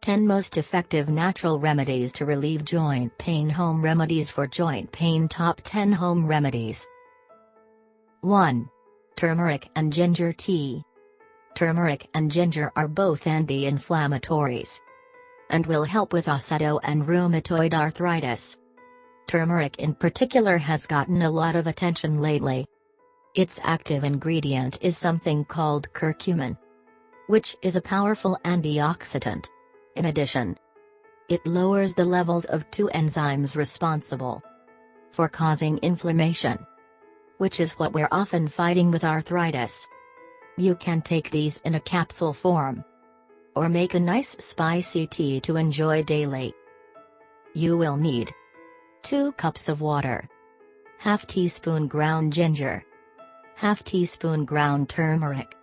10 Most Effective Natural Remedies to Relieve Joint Pain. Home Remedies for Joint Pain. Top 10 Home Remedies. 1. Turmeric and Ginger Tea. Turmeric and ginger are both anti-inflammatories and will help with osteo and rheumatoid arthritis. Turmeric in particular has gotten a lot of attention lately. Its active ingredient is something called curcumin, which is a powerful antioxidant. In addition, it lowers the levels of two enzymes responsible for causing inflammation, which is what we're often fighting with arthritis. You can take these in a capsule form, or make a nice spicy tea to enjoy daily. You will need 2 cups of water, ½ teaspoon ground ginger, ½ teaspoon ground turmeric,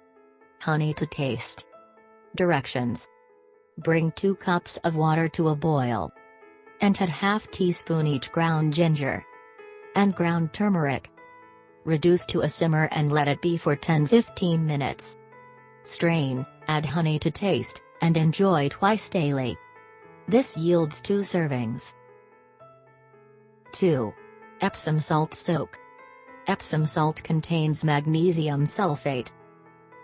honey to taste. Directions: bring 2 cups of water to a boil, and add ½ teaspoon each ground ginger and ground turmeric. Reduce to a simmer and let it be for 10-15 minutes. Strain, add honey to taste, and enjoy twice daily. This yields 2 servings. 2. Epsom salt soak. Epsom salt contains magnesium sulfate,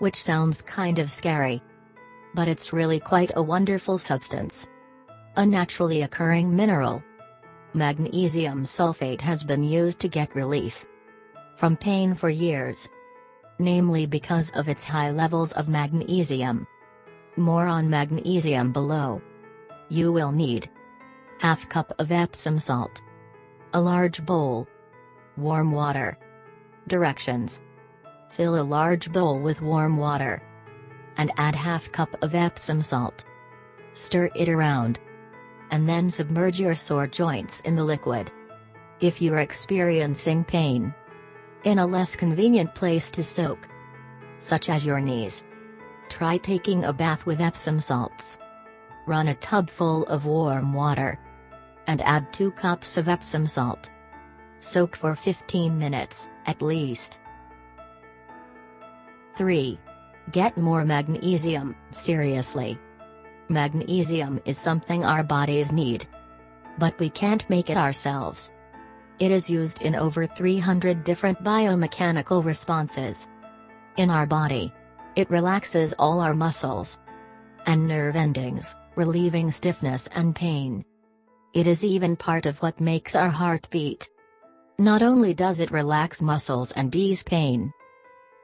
which sounds kind of scary, but it's really quite a wonderful substance. A naturally occurring mineral. Magnesium sulfate has been used to get relief from pain for years, namely because of its high levels of magnesium. More on magnesium below. You will need ½ cup of Epsom salt, a large bowl, warm water. Directions: fill a large bowl with warm water and add ½ cup of Epsom salt. Stir it around, and then submerge your sore joints in the liquid. If you're experiencing pain in a less convenient place to soak, such as your knees, try taking a bath with Epsom salts. Run a tub full of warm water and add 2 cups of Epsom salt. Soak for 15 minutes, at least. 3. Get more magnesium. Seriously, magnesium is something our bodies need, but we can't make it ourselves. It is used in over 300 different biomechanical responses in our body. It relaxes all our muscles and nerve endings, relieving stiffness and pain. It is even part of what makes our heart beat. Not only does it relax muscles and ease pain,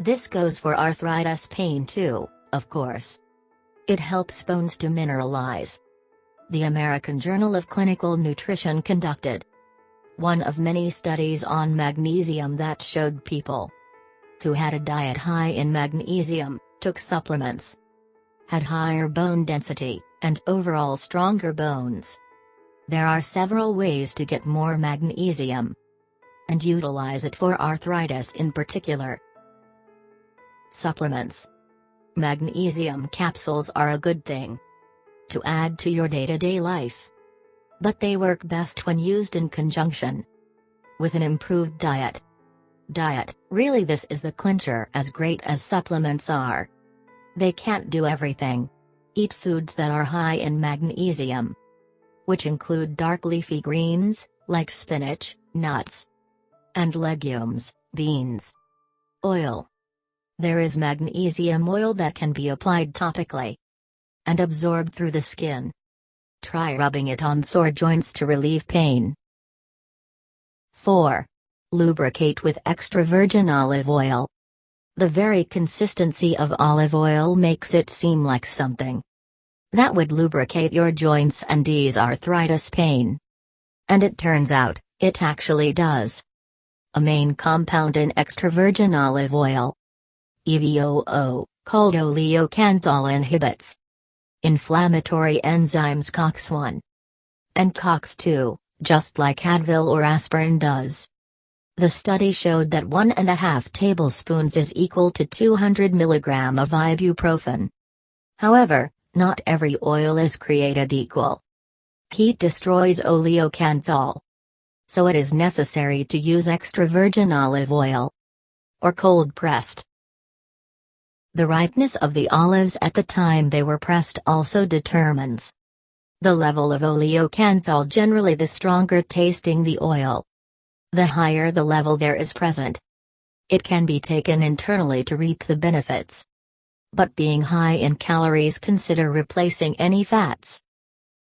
this goes for arthritis pain too, of course. It helps bones to mineralize. The American Journal of Clinical Nutrition conducted one of many studies on magnesium that showed people who had a diet high in magnesium, took supplements, had higher bone density, and overall stronger bones. There are several ways to get more magnesium and utilize it for arthritis in particular. Supplements. Magnesium capsules are a good thing to add to your day-to-day life, but they work best when used in conjunction with an improved diet. Really, this is the clincher. As great as supplements are, they can't do everything. Eat foods that are high in magnesium, which include dark leafy greens, like spinach, nuts, and legumes, beans. Oil. There is magnesium oil that can be applied topically and absorbed through the skin. Try rubbing it on sore joints to relieve pain. 4. Lubricate with extra virgin olive oil. The very consistency of olive oil makes it seem like something that would lubricate your joints and ease arthritis pain. And it turns out, it actually does. A main compound in extra virgin olive oil, EVOO, called oleocanthal, inhibits inflammatory enzymes COX-1 and COX-2, just like Advil or aspirin does. The study showed that 1.5 tablespoons is equal to 200 mg of ibuprofen. However, not every oil is created equal. Heat destroys oleocanthal, so it is necessary to use extra virgin olive oil or cold-pressed. The ripeness of the olives at the time they were pressed also determines The level of oleocanthal generally the stronger tasting the oil. The higher the level there is present. It can be taken internally to reap the benefits. But being high in calories, consider replacing any fats,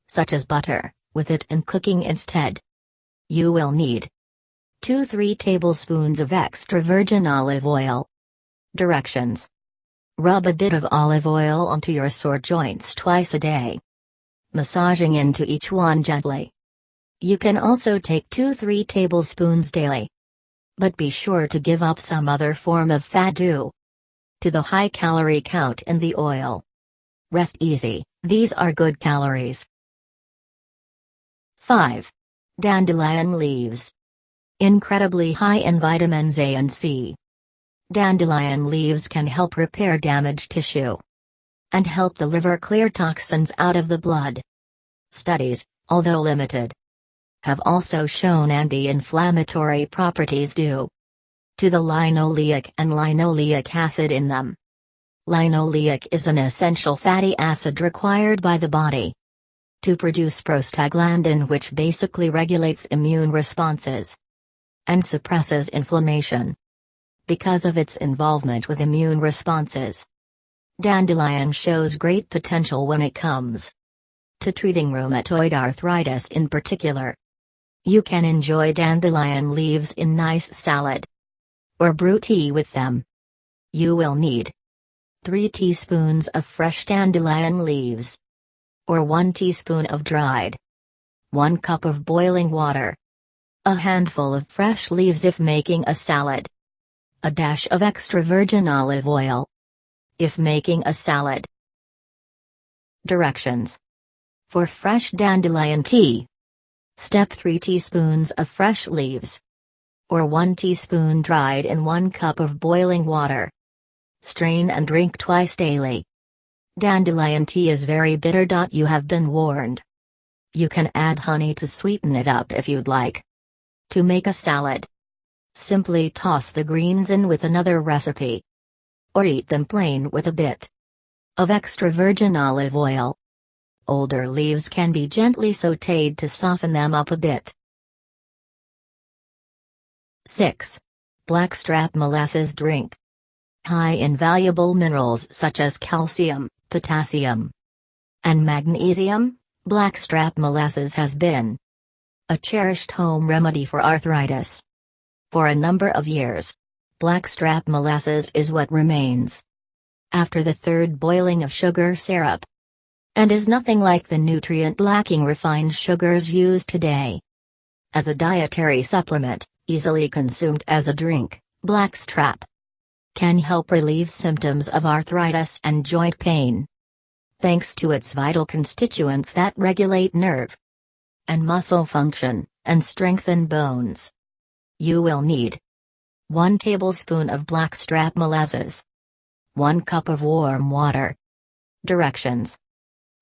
such as butter, with it and cooking instead. You will need 2-3 tablespoons of extra virgin olive oil. Directions: rub a bit of olive oil onto your sore joints twice a day, massaging into each one gently. You can also take 2-3 tablespoons daily. But be sure to give up some other form of fat due to the high calorie count in the oil. Rest easy, these are good calories. 5. Dandelion leaves. Incredibly high in vitamins A and C. Dandelion leaves can help repair damaged tissue and help the liver clear toxins out of the blood. Studies, although limited, have also shown anti-inflammatory properties due to the linoleic and linoleic acid in them. Linoleic is an essential fatty acid required by the body to produce prostaglandin, which basically regulates immune responses and suppresses inflammation. Because of its involvement with immune responses, dandelion shows great potential when it comes to treating rheumatoid arthritis in particular. You can enjoy dandelion leaves in nice salad or brew tea with them. You will need 3 teaspoons of fresh dandelion leaves, or 1 teaspoon of dried, 1 cup of boiling water, a handful of fresh leaves if making a salad, a dash of extra virgin olive oil if making a salad. Directions: for fresh dandelion tea, step 3 teaspoons of fresh leaves, or 1 teaspoon dried in 1 cup of boiling water. Strain and drink twice daily. Dandelion tea is very bitter. You have been warned. You can add honey to sweeten it up if you'd like. To make a salad, simply toss the greens in with another recipe, or eat them plain with a bit of extra virgin olive oil. Older leaves can be gently sautéed to soften them up a bit. 6. Blackstrap molasses drink. High in valuable minerals such as calcium, potassium, and magnesium, blackstrap molasses has been a cherished home remedy for arthritis. For a number of years, blackstrap molasses is what remains after the third boiling of sugar syrup, and is nothing like the nutrient-lacking refined sugars used today. As a dietary supplement, easily consumed as a drink, blackstrap can help relieve symptoms of arthritis and joint pain, thanks to its vital constituents that regulate nerve and muscle function, and strengthen bones. You will need 1 tablespoon of blackstrap molasses, 1 cup of warm water. Directions: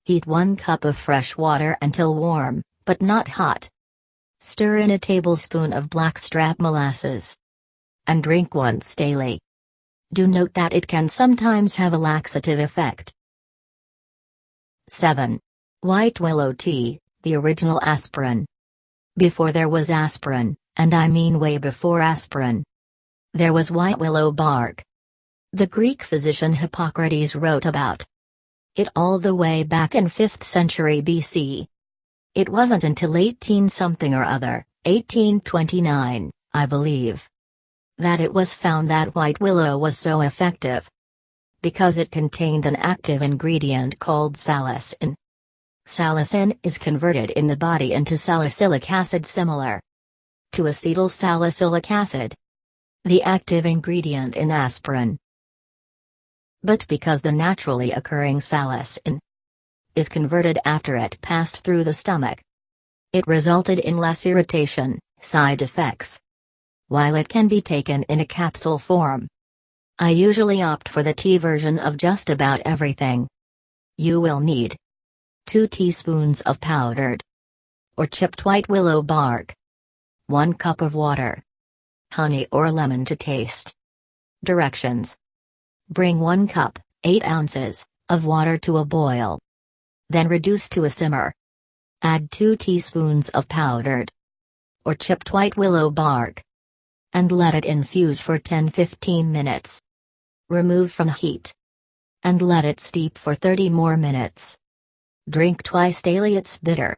heat 1 cup of fresh water until warm, but not hot. Stir in a tablespoon of blackstrap molasses and drink once daily. Do note that it can sometimes have a laxative effect. 7. White willow tea, the original aspirin. Before there was aspirin, and I mean way before aspirin, there was white willow bark. The Greek physician Hippocrates wrote about it all the way back in 5th century BC. It wasn't until 18-something or other, 1829, I believe, that it was found that white willow was so effective because it contained an active ingredient called salicin. Salicin is converted in the body into salicylic acid similar to acetylsalicylic acid, the active ingredient in aspirin. But because the naturally occurring salicin is converted after it passed through the stomach, it resulted in less irritation, side effects. While it can be taken in a capsule form, I usually opt for the tea version of just about everything. You will need 2 teaspoons of powdered or chipped white willow bark, 1 cup of water, honey or lemon to taste. Directions: bring 1 cup, 8 ounces, of water to a boil. Then reduce to a simmer. Add 2 teaspoons of powdered or chipped white willow bark. And let it infuse for 10-15 minutes. Remove from heat. And let it steep for 30 more minutes. Drink twice daily. It's bitter,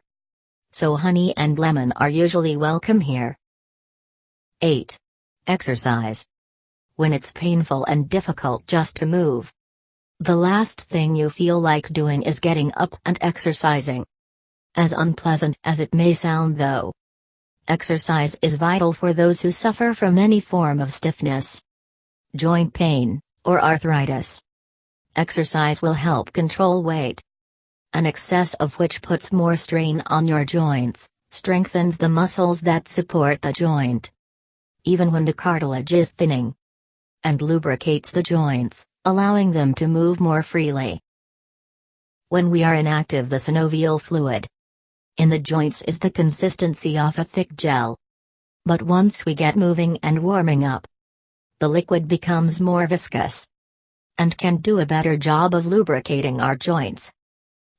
so honey and lemon are usually welcome here. 8. Exercise. When it's painful and difficult just to move, the last thing you feel like doing is getting up and exercising. As unpleasant as it may sound though, exercise is vital for those who suffer from any form of stiffness, joint pain, or arthritis. Exercise will help control weight, an excess of which puts more strain on your joints, strengthens the muscles that support the joint, even when the cartilage is thinning, and lubricates the joints, allowing them to move more freely. When we are inactive, the synovial fluid in the joints is the consistency of a thick gel. But once we get moving and warming up, the liquid becomes more viscous and can do a better job of lubricating our joints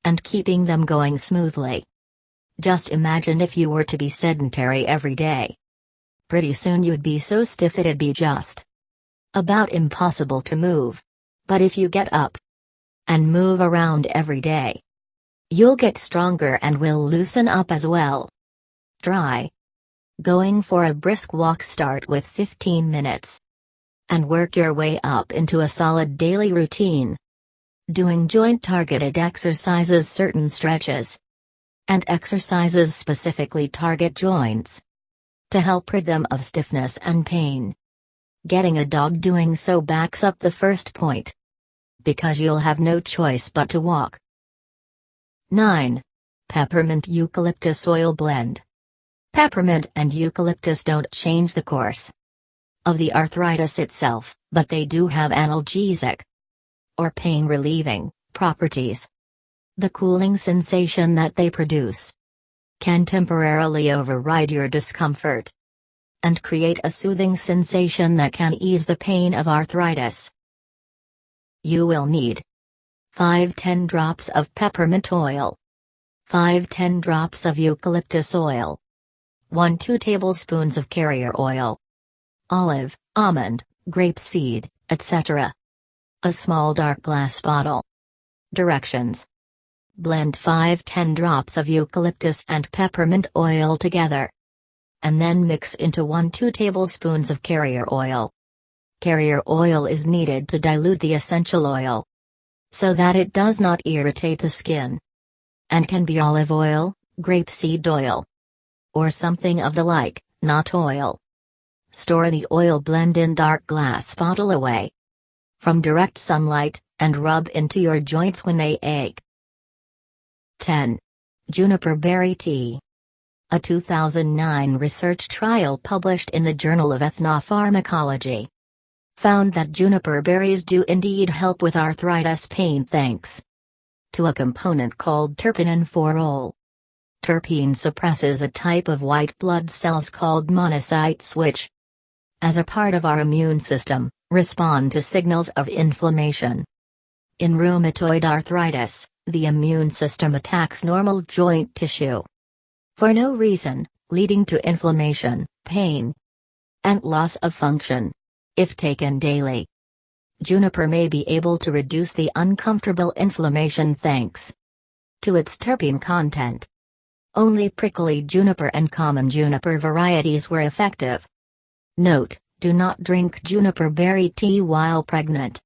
and keeping them going smoothly. Just imagine if you were to be sedentary every day. Pretty soon you'd be so stiff it'd be just about impossible to move. But if you get up and move around every day, you'll get stronger and will loosen up as well. Try going for a brisk walk. Start with 15 minutes and work your way up into a solid daily routine. Doing joint-targeted exercises, certain stretches and exercises specifically target joints to help rid them of stiffness and pain. Getting a dog doing so backs up the first point, because you'll have no choice but to walk. 9. Peppermint Eucalyptus Oil Blend. Peppermint and eucalyptus don't change the course of the arthritis itself, but they do have analgesic or pain-relieving properties. The cooling sensation that they produce can temporarily override your discomfort and create a soothing sensation that can ease the pain of arthritis. You will need 5-10 drops of peppermint oil, 5-10 drops of eucalyptus oil, 1-2 tablespoons of carrier oil, olive, almond, grapeseed, etc. A small dark glass bottle. Directions: blend 5-10 drops of eucalyptus and peppermint oil together, and then mix into 1-2 tablespoons of carrier oil. Carrier oil is needed to dilute the essential oil, so that it does not irritate the skin, and can be olive oil, grapeseed oil, or something of the like, not oil. Store the oil blend in dark glass bottle away from direct sunlight, and rub into your joints when they ache. 10. Juniper berry tea. A 2009 research trial published in the Journal of Ethnopharmacology found that juniper berries do indeed help with arthritis pain thanks to a component called terpinonforol. Terpene suppresses a type of white blood cells called monocytes which, as a part of our immune system, respond to signals of inflammation. In rheumatoid arthritis, the immune system attacks normal joint tissue for no reason, leading to inflammation, pain, and loss of function. If taken daily, juniper may be able to reduce the uncomfortable inflammation thanks to its terpene content. Only prickly juniper and common juniper varieties were effective. Note: do not drink juniper berry tea while pregnant.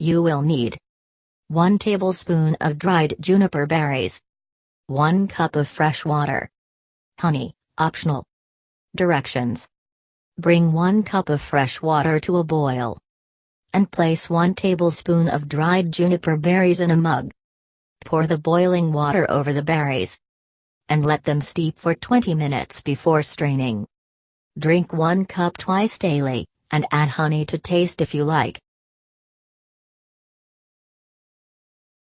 You will need 1 tablespoon of dried juniper berries, 1 cup of fresh water, honey, optional. Directions: bring 1 cup of fresh water to a boil, and place 1 tablespoon of dried juniper berries in a mug. Pour the boiling water over the berries, and let them steep for 20 minutes before straining. Drink 1 cup twice daily, and add honey to taste if you like.